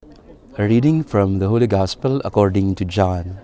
A reading from the Holy Gospel according to John.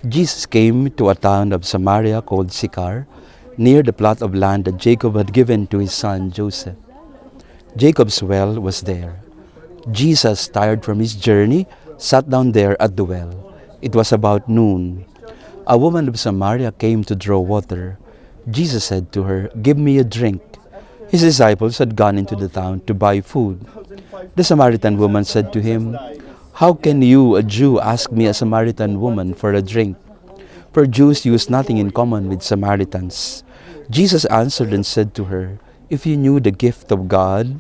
Jesus came to a town of Samaria called Sychar, near the plot of land that Jacob had given to his son Joseph. Jacob's well was there. Jesus, tired from his journey, sat down there at the well. It was about noon. A woman of Samaria came to draw water. Jesus said to her, "Give me a drink." His disciples had gone into the town to buy food. The Samaritan woman said to him, "How can you, a Jew, ask me, a Samaritan woman, for a drink?" For Jews use nothing in common with Samaritans. Jesus answered and said to her, "If you knew the gift of God,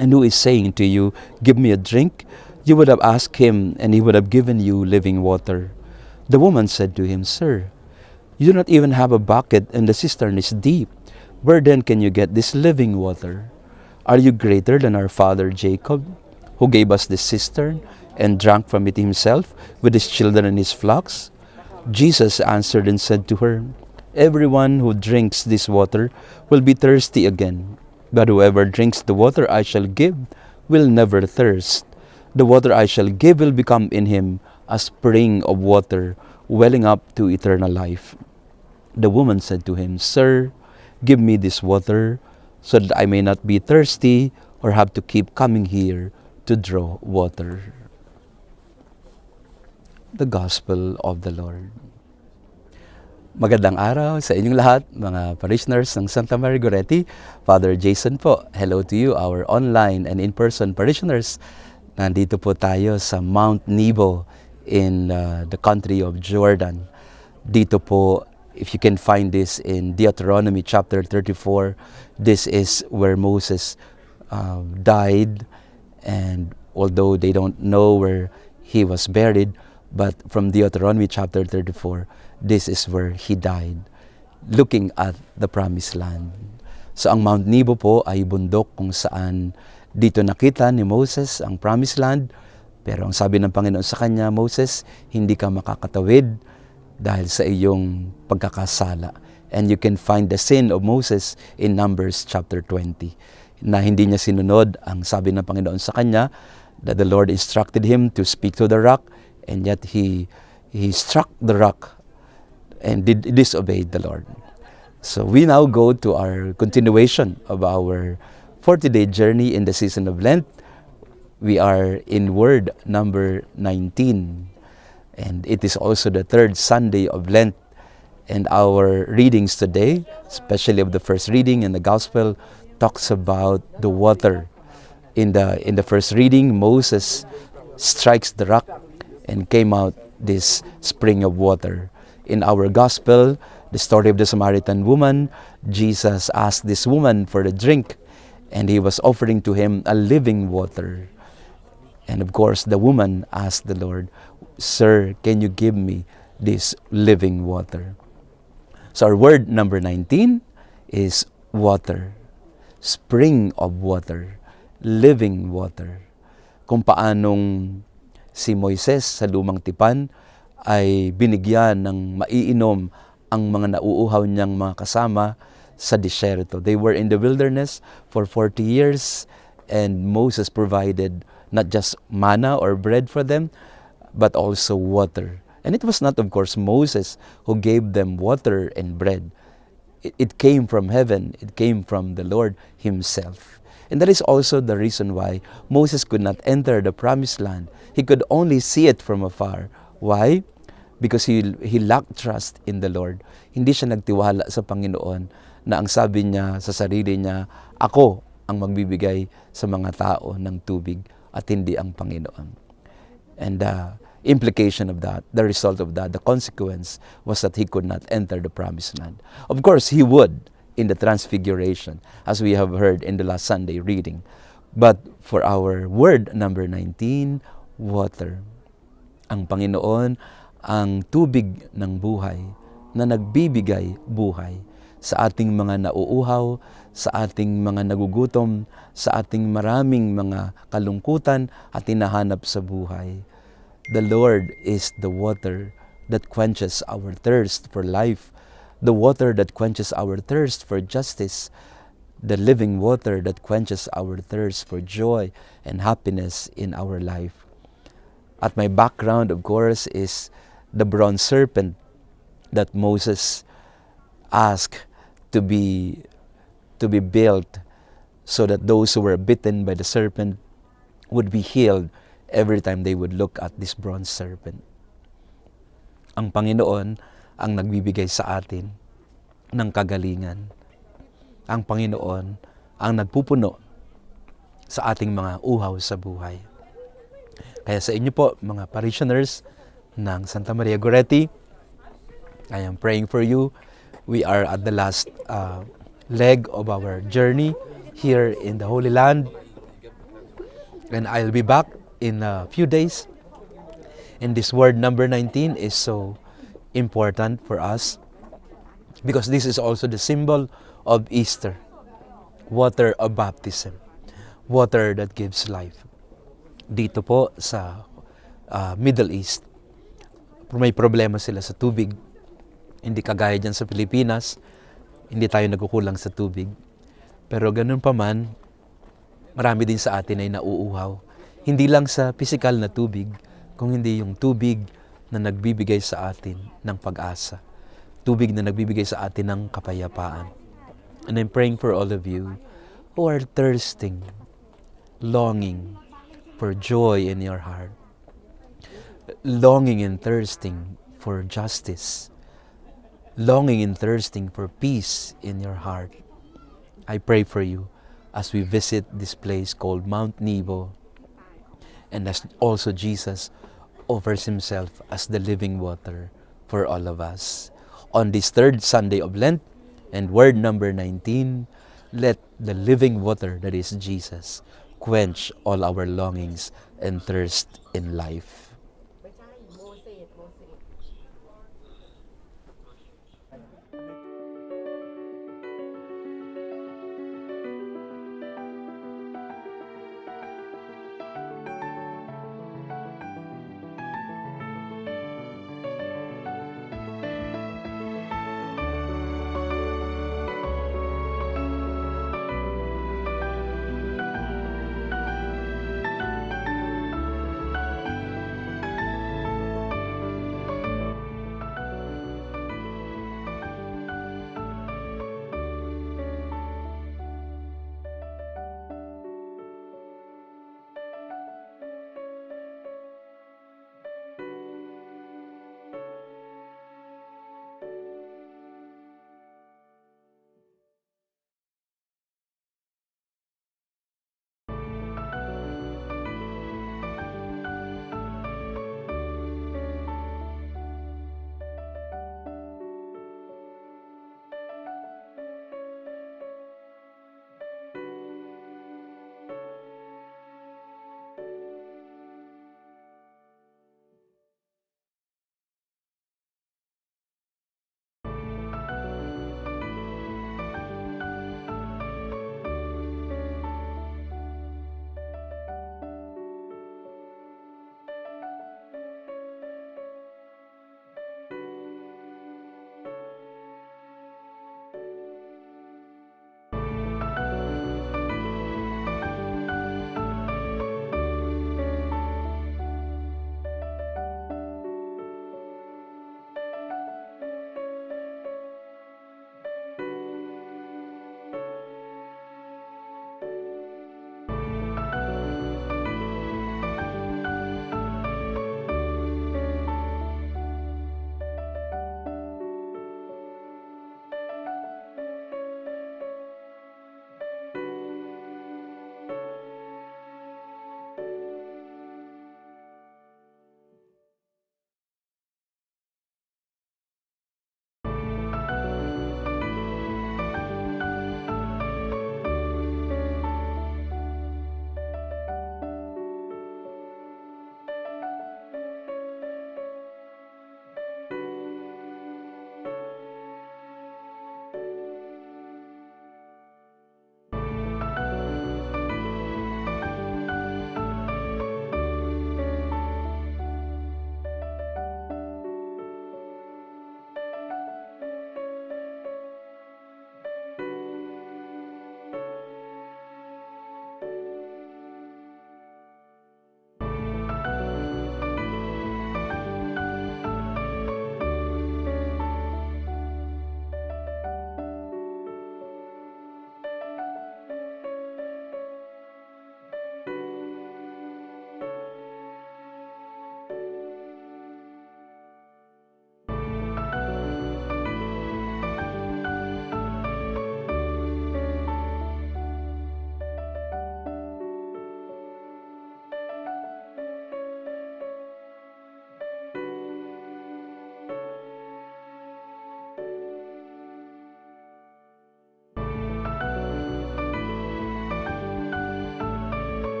and who is saying to you, 'Give me a drink,' you would have asked him, and he would have given you living water." The woman said to him, "Sir, you do not even have a bucket, and the cistern is deep. Where then can you get this living water? Are you greater than our father Jacob, who gave us this cistern and drank from it himself with his children and his flocks?" Jesus answered and said to her, "Everyone who drinks this water will be thirsty again. But whoever drinks the water I shall give will never thirst. The water I shall give will become in him a spring of water welling up to eternal life." The woman said to him, "Sir, give me this water so that I may not be thirsty or have to keep coming here to draw water." The Gospel of the Lord. Magandang araw sa inyong lahat, mga parishioners ng Santa Maria Goretti. Father Jason po, hello to you, our online and in-person parishioners. Nandito po tayo sa Mount Nebo in the country of Jordan. Dito po, if you can find this in Deuteronomy chapter 34, this is where Moses died, and although they don't know where he was buried, but from Deuteronomy chapter 34, this is where he died, looking at the promised land. So ang Mount Nebo po ay bundok kung saan dito nakita ni Moses ang promised land, pero ang sabi ng Panginoon sa kanya, "Moses, hindi ka makakatawid dahil sa iyong pagkakasala." And you can find the sin of Moses in Numbers chapter 20, na hindi niya sinunod ang sabi ng Panginoon sa kanya, that the Lord instructed him to speak to the rock, and yet he struck the rock and disobeyed the Lord. So we now go to our continuation of our 40-day journey in the season of Lent. We are in word number 19. And it is also the third Sunday of Lent. And our readings today, especially of the first reading in the Gospel, talks about the water. In the first reading, Moses strikes the rock and came out this spring of water. In our Gospel, the story of the Samaritan woman, Jesus asked this woman for a drink, and he was offering to him a living water. And of course, the woman asked the Lord, "Sir, can you give me this living water?" So our word number 19 is water. Spring of water. Living water. Kung paanong si Moises sa lumang tipan ay binigyan ng maiinom ang mga nauuhaw niyang mga kasama sa disyerto. They were in the wilderness for 40 years, and Moses provided not just manna or bread for them, but also water. And it was not, of course, Moses who gave them water and bread. It came from heaven. It came from the Lord himself. And that is also the reason why Moses could not enter the promised land. He could only see it from afar. Why? Because he lacked trust in the Lord. Hindi siya nagtiwala sa Panginoon na ang sabi niya sa sarili niya, "Ako ang magbibigay sa mga tao ng tubig at hindi ang Panginoon." And the implication of that, the result of that, the consequence was that he could not enter the promised land. Of course, he would in the transfiguration, as we have heard in the last Sunday reading. But for our word number 19, water. Ang Panginoon, ang tubig ng buhay na nagbibigay buhay sa ating mga nauuhaw, sa ating mga nagugutom, sa ating maraming mga kalungkutan at hinahanap sa buhay. The Lord is the water that quenches our thirst for life, the water that quenches our thirst for justice, the living water that quenches our thirst for joy and happiness in our life. At my background, of course, is the bronze serpent that Moses asked to be built so that those who were bitten by the serpent would be healed every time they would look at this bronze serpent. Ang Panginoon ang nagbibigay sa atin ng kagalingan. Ang Panginoon ang nagpupuno sa ating mga uhaw sa buhay. Kaya sa inyo po, mga parishioners ng Santa Maria Goretti, I am praying for you. We are at the last leg of our journey here in the Holy Land. And I'll be back in a few days. And this word number 19 is so important for us because this is also the symbol of Easter. Water of baptism. Water that gives life. Dito po sa Middle East, may problema sila sa tubig. Hindi kagaya dyan sa Pilipinas, hindi tayo nagkukulang sa tubig. Pero ganun pa man, marami din sa atin ay nauuhaw. Hindi lang sa physical na tubig, kung hindi yung tubig na nagbibigay sa atin ng pag-asa. Tubig na nagbibigay sa atin ng kapayapaan. And I'm praying for all of you who are thirsting, longing for joy in your heart, longing and thirsting for justice, longing and thirsting for peace in your heart. I pray for you as we visit this place called Mount Nebo, and as also Jesus offers himself as the living water for all of us. On this third Sunday of Lent, and word number 19, let the living water that is Jesus quench all our longings and thirst in life.